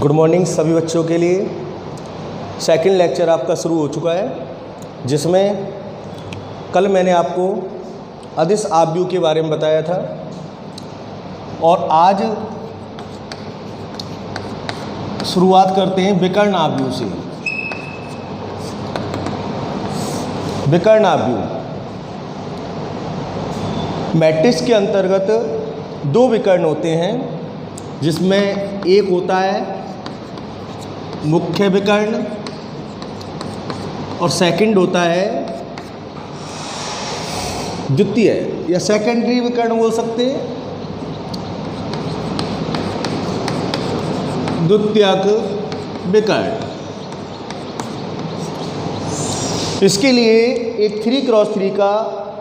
Good morning सभी बच्चों के लिए। सेकंड लेक्चर आपका शुरू हो चुका है, जिसमें कल मैंने आपको अदिश आव्यूह के बारे में बताया था और आज शुरुआत करते हैं विकर्ण आव्यूह से। विकर्ण आव्यूह मैट्रिक्स के अंतर्गत दो विकर्ण होते हैं, जिसमें एक होता है मुख्य विकर्ण और सेकंड होता है द्वितीय या सेकेंडरी विकर्ण बोल सकते हैं, द्वितीयक विकर्ण। इसके लिए एक 3x3 का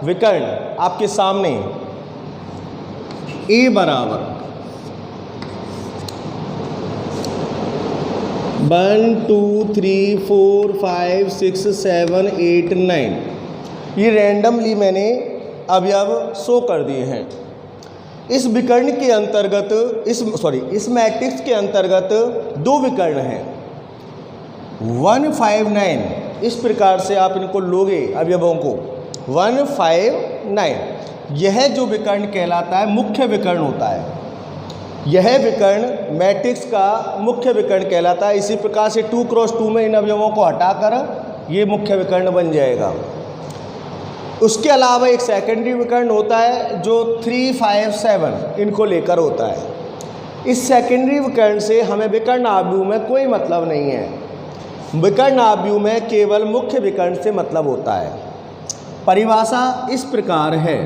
विकर्ण आपके सामने A बराबर 1 2 3 4 5 6 7 8 9 ये रैंडमली मैंने अवयव शो कर दिए हैं। इस विकर्ण के अंतर्गत इस मैट्रिक्स के अंतर्गत दो विकर्ण हैं 1 5 9। इस प्रकार से आप इनको लोगे अवयवों को 1 5 9। यह जो विकर्ण कहलाता है मुख्य विकर्ण होता है। यह विकर्ण मैट्रिक्स का मुख्य विकर्ण कहलाता है। इसी प्रकार से 2x2 में इन अवयवों को हटाकर ये मुख्य विकर्ण बन जाएगा। उसके अलावा एक सेकेंडरी विकर्ण होता है जो 3 5 7 इनको लेकर होता है। इस सेकेंडरी विकर्ण से हमें विकर्ण आव्यूह में कोई मतलब नहीं है। विकर्ण आव्यूह में केवल मुख्य विकर्ण से मतलब होता है। परिभाषा इस प्रकार है,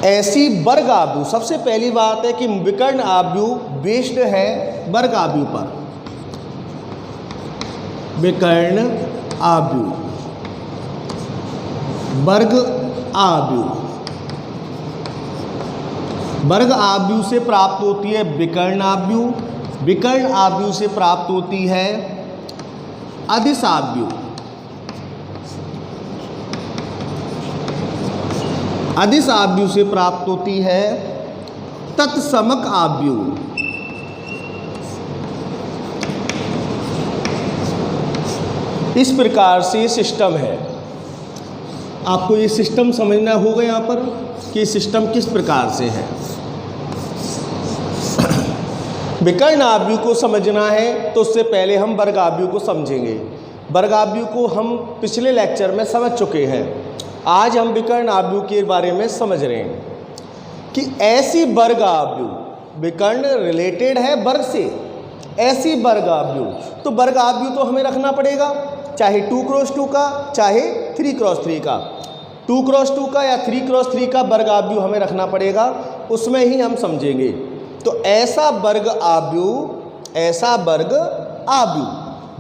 ऐसी वर्ग आव्यूह। सबसे पहली बात है कि विकर्ण आव्यूह बेस्ड है वर्ग आव्यूह पर। विकर्ण आव्यूह, वर्ग आव्यूह, वर्ग आव्यूह से प्राप्त होती है विकर्ण आव्यूह। विकर्ण आव्यूह से प्राप्त होती है अदिश आव्यूह। अदिश आव्यूह से प्राप्त होती है तत्समक आव्यूह। इस प्रकार से सिस्टम है। आपको ये सिस्टम समझना होगा यहाँ पर कि सिस्टम किस प्रकार से है। विकर्ण आव्यूह को समझना है तो उससे पहले हम वर्ग आव्यूह को समझेंगे। वर्ग आव्यूह को हम पिछले लेक्चर में समझ चुके हैं। आज हम विकर्ण आव्यूह के बारे में समझ रहे हैं कि ऐसी वर्ग आव्यूह, विकर्ण रिलेटेड है वर्ग से, ऐसी वर्ग आव्यूह। तो वर्ग आव्यूह तो हमें रखना पड़ेगा, चाहे 2x2 का चाहे 3x3 का। 2x2 का या 3x3 का वर्ग आव्यूह हमें रखना पड़ेगा, उसमें ही हम समझेंगे। तो ऐसा वर्ग आव्यूह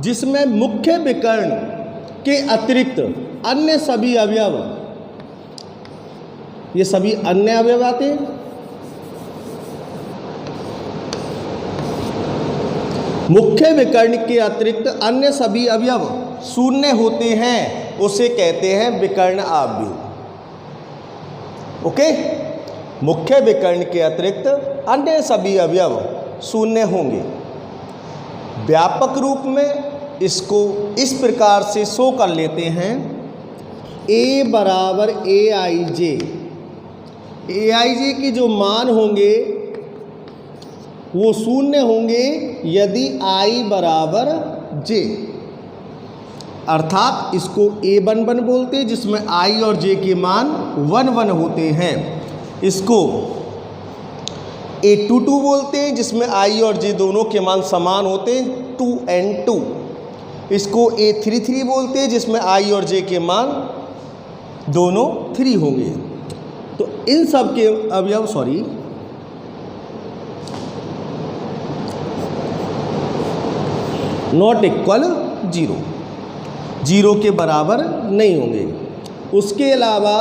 जिसमें मुख्य विकर्ण के अतिरिक्त अन्य सभी अवयव, ये सभी अन्य अवयव आते हैं। मुख्य विकर्ण के अतिरिक्त अन्य सभी अवयव शून्य होते हैं, उसे कहते हैं विकर्ण आव्यूह। ओके, मुख्य विकर्ण के अतिरिक्त अन्य सभी अवयव शून्य होंगे। व्यापक रूप में इसको इस प्रकार से शो कर लेते हैं, A बराबर AIJ। AIJ के जो मान होंगे वो शून्य होंगे यदि I बराबर J। अर्थात इसको A11 बोलते हैं, जिसमें I और J के मान 1 1 होते हैं। इसको A22 बोलते हैं, जिसमें I और J दोनों के मान समान होते हैं, 2 and 2। इसको A33 बोलते हैं, जिसमें I और J के मान दोनों 3 होंगे। तो इन सब के अवयव नॉट इक्वल 0, 0 के बराबर नहीं होंगे। उसके अलावा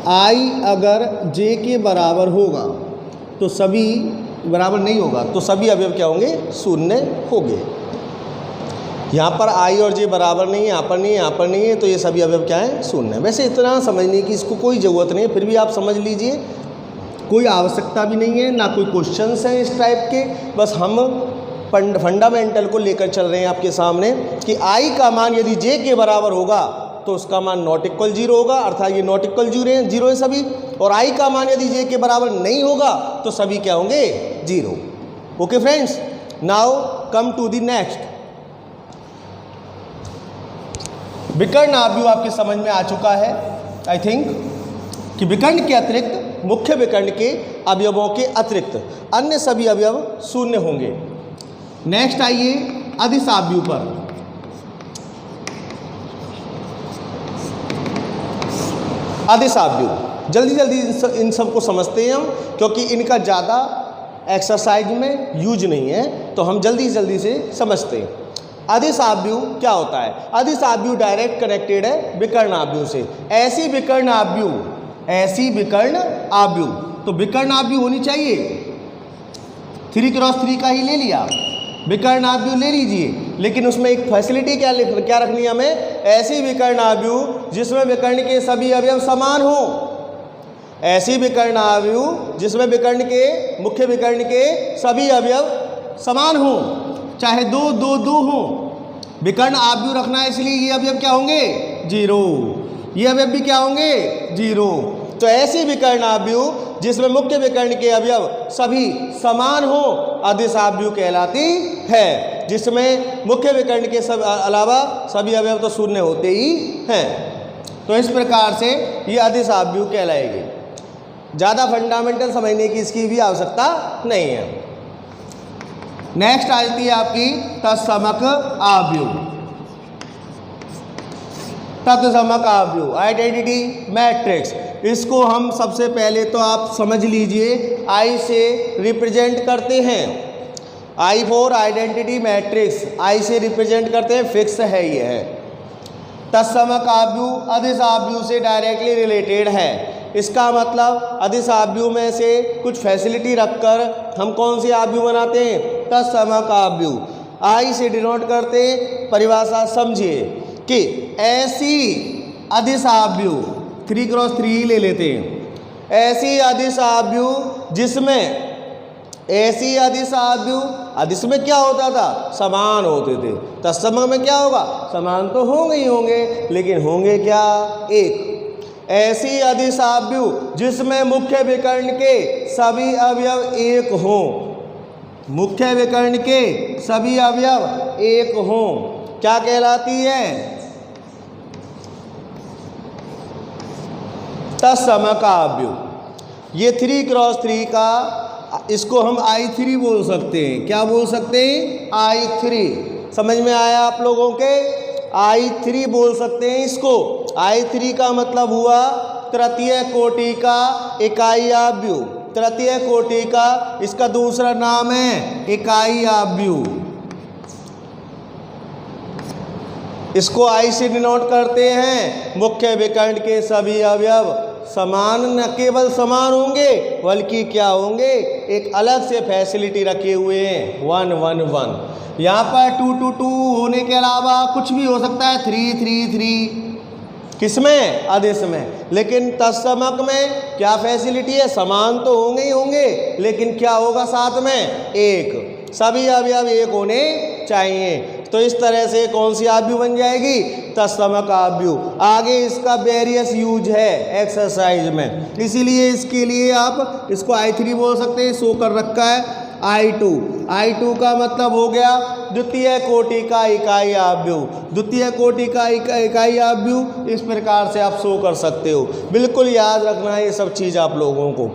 I अगर J के बराबर होगा तो सभी बराबर नहीं होगा, तो सभी अवयव क्या होंगे? शून्य होंगे। यहाँ पर I और J बराबर नहीं है, यहाँ पर नहीं है, यहाँ पर नहीं है, तो ये सभी अवयव क्या है? शून्य। वैसे इतना समझने की इसको कोई ज़रूरत नहीं है, फिर भी आप समझ लीजिए कोई आवश्यकता भी नहीं है, ना कोई क्वेश्चंस हैं इस टाइप के, बस हम फंडामेंटल को लेकर चल रहे हैं आपके सामने कि आई का मान यदि जे के बराबर होगा तो उसका मान नॉट इक्वल जीरो होगा, अर्थात ये नॉट इक्वल जीरो है सभी, और आई का मान यदि जे के बराबर नहीं होगा तो सभी क्या होंगे, zero. Okay friends, now come to the next. विकर्ण आव्यूह आपके समझ में आ चुका है आई थिंक कि विकर्ण के अतिरिक्त, मुख्य विकर्ण के अवयवों के अतिरिक्त अन्य सभी अवयव शून्य होंगे। नेक्स्ट आइए अदिश आव्यूह पर। अदिश आव्यूह जल्दी जल्दी इन सब को समझते हैं हम, क्योंकि इनका ज़्यादा एक्सरसाइज में यूज नहीं है, तो हम जल्दी जल्दी से समझते हैं। अदिश आव्यूह क्या होता है? अदिश आव्यूह डायरेक्ट कनेक्टेड है विकर्ण आव्यूह से। ऐसी विकर्ण आव्यूह, तो विकर्ण आव्यूह होनी चाहिए, 3x3 का ही ले लिया, विकर्ण आव्यूह ले लीजिए, लेकिन उसमें एक फैसिलिटी क्या रखनी है हमें? ऐसी विकर्ण आव्यूह जिसमें विकर्ण के सभी अवयव समान हो। ऐसी विकर्ण आव्यूह जिसमें विकर्ण के, मुख्य विकर्ण के सभी अवयव समान हो, चाहे दो हो। विकर्ण आव्यूह रखना है, इसलिए ये अवयव क्या होंगे, जीरो, ये अवयव भी क्या होंगे, जीरो। तो ऐसी विकर्ण आव्यूह जिसमें मुख्य विकर्ण के अवयव सभी समान हो अदिश आव्यूह कहलाती है, जिसमें मुख्य विकर्ण के सब अलावा सभी अवयव तो शून्य होते ही हैं। तो इस प्रकार से ये अदिश आव्यूह कहलाएगी। ज़्यादा फंडामेंटल समझने की इसकी भी आवश्यकता नहीं है। नेक्स्ट आती है आपकी तत्समक आव्यूह। तत्समक आव्यूह, आइडेंटिटी मैट्रिक्स, इसको हम सबसे पहले तो आप समझ लीजिए आई से रिप्रेजेंट करते हैं। आई फॉर आइडेंटिटी मैट्रिक्स, आई से रिप्रेजेंट करते हैं, फिक्स है ये है। तत्समक आव्यूह अदिश आव्यूह से डायरेक्टली रिलेटेड है। इसका मतलब अदिश आव्यूह में से कुछ फैसिलिटी रखकर हम कौन सी आव्यूह बनाते हैं, तत्समक आव्यूह। आई से डिनोट करते हैं, परिभाषा समझिए कि ऐसी अदिश आव्यूह, 3x3 ले लेते हैं, ऐसी अदिश आव्यूह जिसमें, ऐसी अदिश आव्यूह, अदिश में क्या होता था, समान होते थे, तत्समक में क्या होगा, समान तो होंगे ही होंगे, लेकिन होंगे क्या, एक। ऐसी अदिश आव्यूह जिसमें मुख्य विकर्ण के सभी अवयव एक हों, मुख्य विकर्ण के सभी अवयव एक हों, क्या कहलाती है, तत्समक आव्यूह। ये 3x3 का, इसको हम I3 बोल सकते हैं। क्या बोल सकते हैं, I3। समझ में आया आप लोगों के, I3 बोल सकते हैं इसको। I3 का मतलब हुआ तृतीय कोटि का इकाई आव्यूह, तृतीय कोटि का इसका दूसरा नाम है इकाई आव्यूह। इसको आई से डिनोट करते हैं, मुख्य विकर्ण के सभी अवयव समान, न केवल समान होंगे बल्कि क्या होंगे, एक अलग से फैसिलिटी रखे हुए हैं, 1 1 1। यहाँ पर 2 2 2 होने के अलावा कुछ भी हो सकता है, 3 3 3, किसमें, अदिश में। लेकिन तत्समक में क्या फैसिलिटी है, समान तो होंगे ही होंगे, लेकिन क्या होगा साथ में, एक, सभी अवयव एक होने चाहिए। तो इस तरह से कौन सी आव्यूह बन जाएगी, तत्समक आव्यूह। आगे इसका वेरियस यूज है एक्सरसाइज में, इसीलिए इसके लिए आप इसको I3 बोल सकते हैं, शो कर रखा है I2। I2 का मतलब हो गया द्वितीय कोटि का इकाई आव्यूह, द्वितीय कोटि का इकाई आव्यूह। इस प्रकार से आप शो कर सकते हो, बिल्कुल याद रखना है ये सब चीज़ आप लोगों को।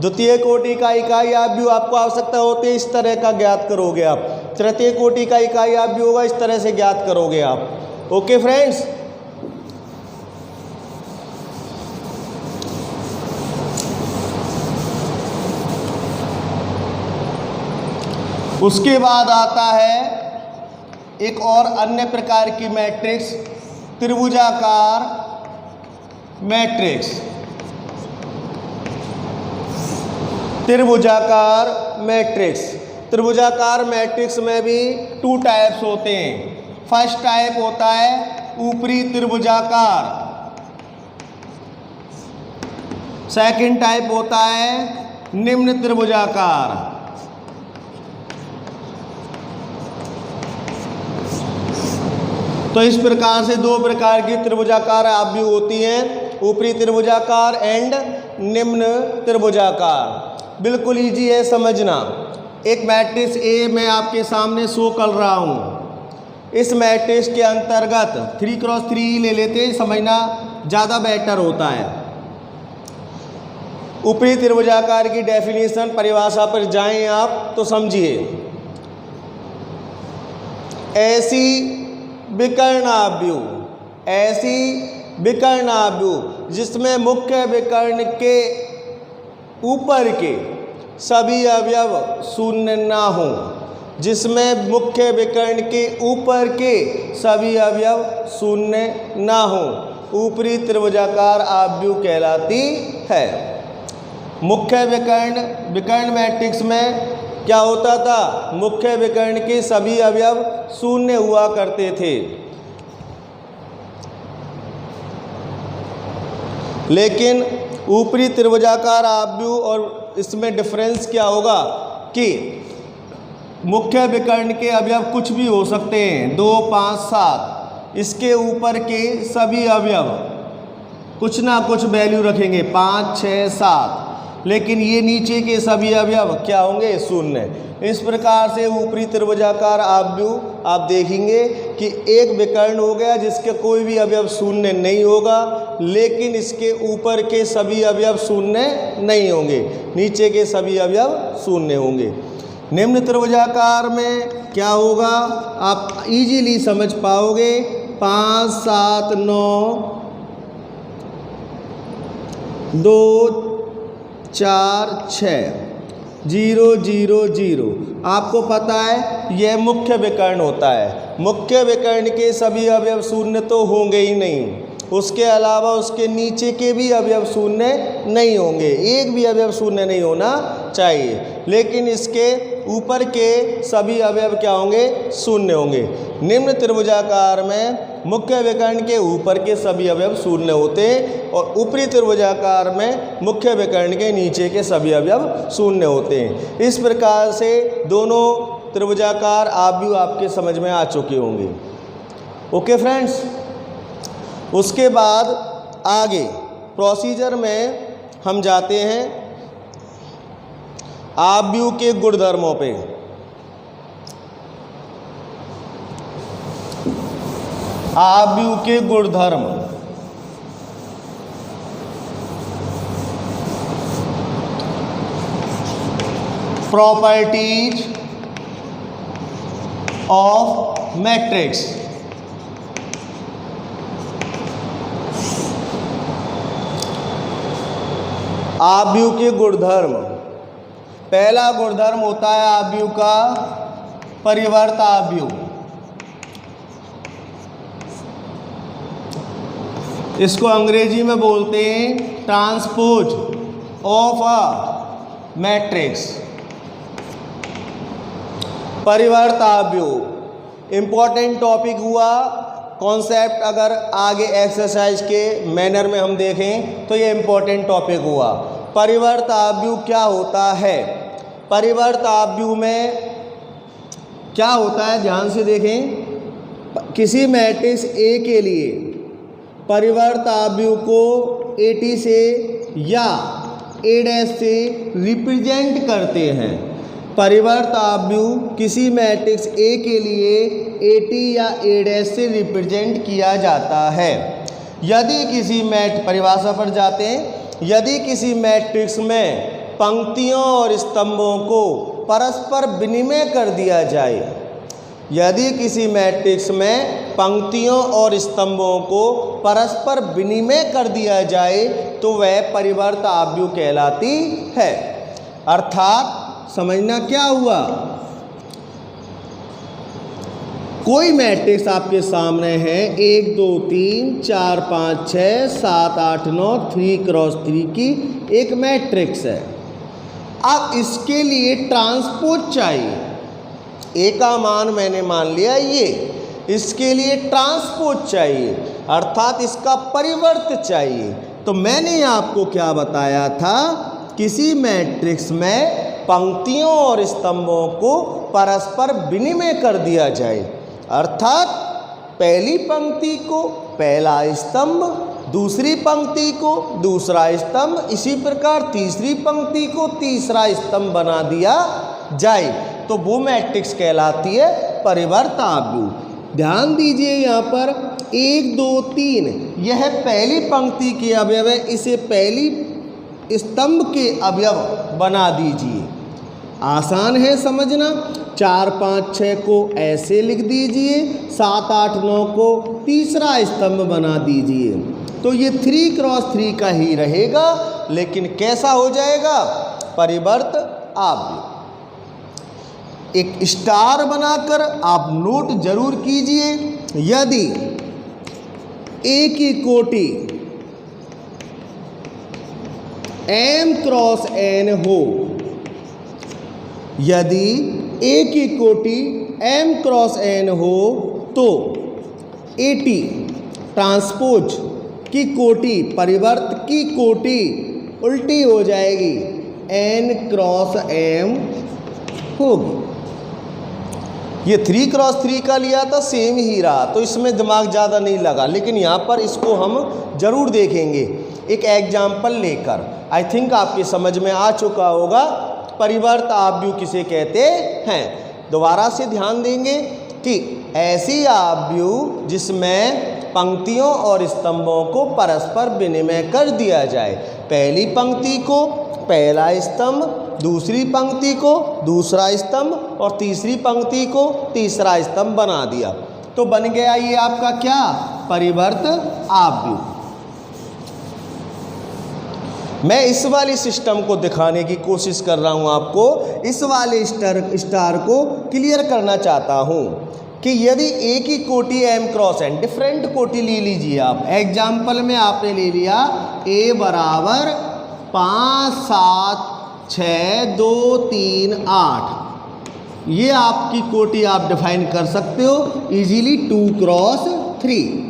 द्वितीय कोटि का इकाई आव्यूह आपको आवश्यकता होती है, इस तरह का ज्ञात करोगे आप। तृतीय कोटि का इकाई आव्यूह होगा, इस तरह से ज्ञात करोगे आप। ओके फ्रेंड्स, उसके बाद आता है एक और अन्य प्रकार की मैट्रिक्स, त्रिभुजाकार मैट्रिक्स। त्रिभुजाकार मैट्रिक्स, त्रिभुजाकार मैट्रिक्स में भी 2 टाइप्स होते हैं। फर्स्ट टाइप होता है ऊपरी त्रिभुजाकार, सेकंड टाइप होता है निम्न त्रिभुजाकार। तो इस प्रकार से दो प्रकार की त्रिभुजाकार आव्यूह होती हैं, ऊपरी त्रिभुजाकार एंड निम्न त्रिभुजाकार। बिल्कुल इजी है समझना। एक मैट्रिक्स ए मैं आपके सामने शो कर रहा हूँ। इस मैट्रिक्स के अंतर्गत 3x3 ले लेते हैं, समझना ज़्यादा बेटर होता है। ऊपरी त्रिभुजाकार की डेफिनेशन परिभाषा पर जाएं आप तो समझिए। ऐसी विकर्णाव्यूह, ऐसी विकर्णाव्यूह जिसमें मुख्य विकर्ण के ऊपर के सभी अवयव शून्य ना हो, जिसमें मुख्य विकर्ण के ऊपर के सभी अवयव शून्य ना हो, ऊपरी त्रिभुजाकार आव्यूह कहलाती है। मुख्य विकर्ण मैट्रिक्स में क्या होता था? मुख्य विकर्ण के सभी अवयव शून्य हुआ करते थे। लेकिन ऊपरी त्रिभुजाकार आव्यूह और इसमें डिफरेंस क्या होगा कि मुख्य विकर्ण के अवयव कुछ भी हो सकते हैं, 2, 5, 7। इसके ऊपर के सभी अवयव कुछ ना कुछ वैल्यू रखेंगे, 5, 6, 7। लेकिन ये नीचे के सभी अवयव क्या होंगे? शून्य। इस प्रकार से ऊपरी त्रिभुजाकार आव्यूह आप देखेंगे कि एक विकर्ण हो गया जिसके कोई भी अवयव शून्य नहीं होगा, लेकिन इसके ऊपर के सभी अवयव शून्य नहीं होंगे, नीचे के सभी अवयव शून्य होंगे। निम्न त्रिभुजाकार में क्या होगा आप इजीली समझ पाओगे। 5, 7, 9, 2, 4, 6, 0, 0, 0। आपको पता है यह मुख्य विकर्ण होता है। मुख्य विकर्ण के सभी अवयव शून्य तो होंगे ही नहीं, उसके अलावा उसके नीचे के भी अवयव शून्य नहीं होंगे, एक भी अवयव शून्य नहीं होना चाहिए। लेकिन इसके ऊपर के सभी अवयव क्या होंगे? शून्य होंगे। निम्न त्रिभुजाकार में मुख्य विकर्ण के ऊपर के सभी अवयव शून्य होते हैं और ऊपरी त्रिभुजाकार में मुख्य विकर्ण के नीचे के सभी अवयव शून्य होते हैं। इस प्रकार से दोनों त्रिभुजाकार आव्यूह आपके समझ में आ चुके होंगे। ओके फ्रेंड्स, उसके बाद आगे प्रोसीजर में हम जाते हैं आव्यूह के गुणधर्मों पे। आव्यूह के गुणधर्म। Properties of matrix. आव्यूह के गुणधर्म। पहला गुणधर्म होता है आव्यूह का परिवर्त आव्यूह। इसको अंग्रेजी में बोलते हैं ट्रांसपोज ऑफ अ मैट्रिक्स। परिवर्त आव्यूह इंपॉर्टेंट टॉपिक हुआ। कॉन्सेप्ट अगर आगे एक्सरसाइज के मैनर में हम देखें तो ये इंपॉर्टेंट टॉपिक हुआ। परिवर्त आव्यूह क्या होता है? परिवर्त आव्यूह में क्या होता है ध्यान से देखें। किसी मैट्रिक्स ए के लिए परिवर्त आव्यूह को AT से या A' से रिप्रेजेंट करते हैं। परिवर्त आव्यूह किसी मैट्रिक्स A के लिए AT या A' से रिप्रेजेंट किया जाता है। यदि किसी परिभाषा पर जाते हैं, यदि किसी मैट्रिक्स में पंक्तियों और स्तंभों को परस्पर विनिमय कर दिया जाए, यदि किसी मैट्रिक्स में पंक्तियों और स्तंभों को परस्पर विनिमय कर दिया जाए तो वह परिवर्त आव्यूह कहलाती है। अर्थात समझना क्या हुआ, कोई मैट्रिक्स आपके सामने है 1, 2, 3, 4, 5, 6, 7, 8, 9 3x3 की एक मैट्रिक्स है। अब इसके लिए ट्रांसपोज चाहिए। ए का मान मैंने मान लिया ये, इसके लिए ट्रांसपोज चाहिए अर्थात इसका परिवर्त चाहिए। तो मैंने आपको क्या बताया था किसी मैट्रिक्स में पंक्तियों और स्तंभों को परस्पर विनिमय कर दिया जाए, अर्थात पहली पंक्ति को पहला स्तंभ, दूसरी पंक्ति को दूसरा स्तंभ, इसी प्रकार तीसरी पंक्ति को तीसरा स्तंभ बना दिया जाए, तो वो मैट्रिक्स कहलाती है परिवर्त आव्यूह। ध्यान दीजिए यहाँ पर 1 2 3 यह पहली पंक्ति के अवयव है, इसे पहली स्तंभ के अवयव बना दीजिए। आसान है समझना। 4 5 6 को ऐसे लिख दीजिए, 7 8 9 को तीसरा स्तंभ बना दीजिए। तो ये 3 क्रॉस 3 का ही रहेगा, लेकिन कैसा हो जाएगा? परिवर्त आव्यूह। एक स्टार बनाकर आप नोट जरूर कीजिए, यदि A की कोटि M क्रॉस N हो, यदि A की कोटि M क्रॉस N हो, तो AT ट्रांसपोज की कोटि, परिवर्त की कोटि उल्टी हो जाएगी, N क्रॉस M होगी। ये 3 क्रॉस 3 का लिया था, सेम ही रहा, तो इसमें दिमाग ज़्यादा नहीं लगा, लेकिन यहाँ पर इसको हम ज़रूर देखेंगे एक एग्जाम्पल लेकर। आई थिंक आपके समझ में आ चुका होगा परिवर्त आव्यूह किसे कहते हैं। दोबारा से ध्यान देंगे कि ऐसी आव्यूह जिसमें पंक्तियों और स्तंभों को परस्पर विनिमय कर दिया जाए, पहली पंक्ति को पहला स्तंभ, दूसरी पंक्ति को दूसरा स्तंभ और तीसरी पंक्ति को तीसरा स्तंभ बना दिया, तो बन गया ये आपका क्या? परिवर्त आव्यूह। मैं इस वाले सिस्टम को दिखाने की कोशिश कर रहा हूं आपको, इस वाले स्टार को क्लियर करना चाहता हूं कि यदि A की कोटि M क्रॉस N, डिफरेंट कोटि ले लीजिए आप। एग्जाम्पल में आपने ले लिया A बराबर 5 7 6 2 3 8, ये आपकी कोटि आप डिफाइन कर सकते हो इजीली 2 क्रॉस 3।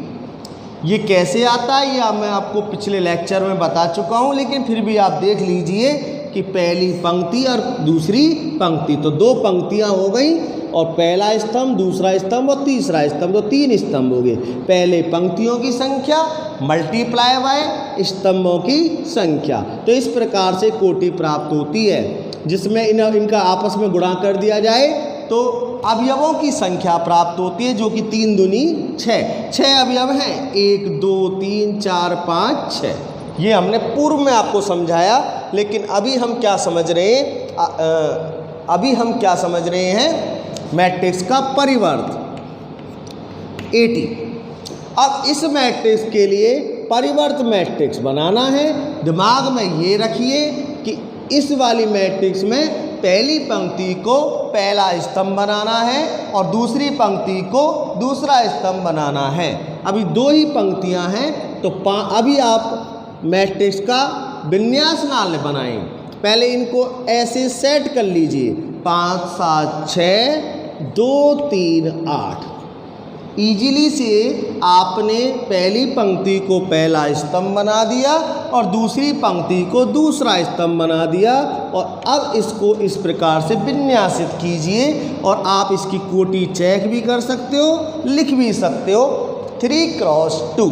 ये कैसे आता है ये मैं आपको पिछले लेक्चर में बता चुका हूँ, लेकिन फिर भी आप देख लीजिए कि पहली पंक्ति और दूसरी पंक्ति, तो 2 पंक्तियाँ हो गई, और पहला स्तंभ, दूसरा स्तंभ और तीसरा स्तंभ, तो 3 स्तंभ हो गए। पहले पंक्तियों की संख्या मल्टीप्लाई बाय स्तंभों की संख्या, तो इस प्रकार से कोटि प्राप्त होती है, जिसमें इनका आपस में गुणा कर दिया जाए तो अवयवों की संख्या प्राप्त होती है, जो कि 3 दूनी 6 अवयव हैं। 1 2 3 4 5 6, ये हमने पूर्व में आपको समझाया, लेकिन अभी हम क्या समझ रहे हैं? अभी हम क्या समझ रहे हैं? मैट्रिक्स का परिवर्त AT। अब इस मैट्रिक्स के लिए परिवर्त मैट्रिक्स बनाना है। दिमाग में ये रखिए कि इस वाली मैट्रिक्स में पहली पंक्ति को पहला स्तंभ बनाना है और दूसरी पंक्ति को दूसरा स्तंभ बनाना है। अभी 2 ही पंक्तियां हैं, तो अभी आप मैट्रिक्स का विन्यास ना बनाएं, पहले इनको ऐसे सेट कर लीजिए। 5 7 6 2 3 8। इजीली से आपने पहली पंक्ति को पहला स्तंभ बना दिया और दूसरी पंक्ति को दूसरा स्तंभ बना दिया, और अब इसको इस प्रकार से विन्यासित कीजिए, और आप इसकी कोटि चेक भी कर सकते हो, लिख भी सकते हो 3 क्रॉस 2।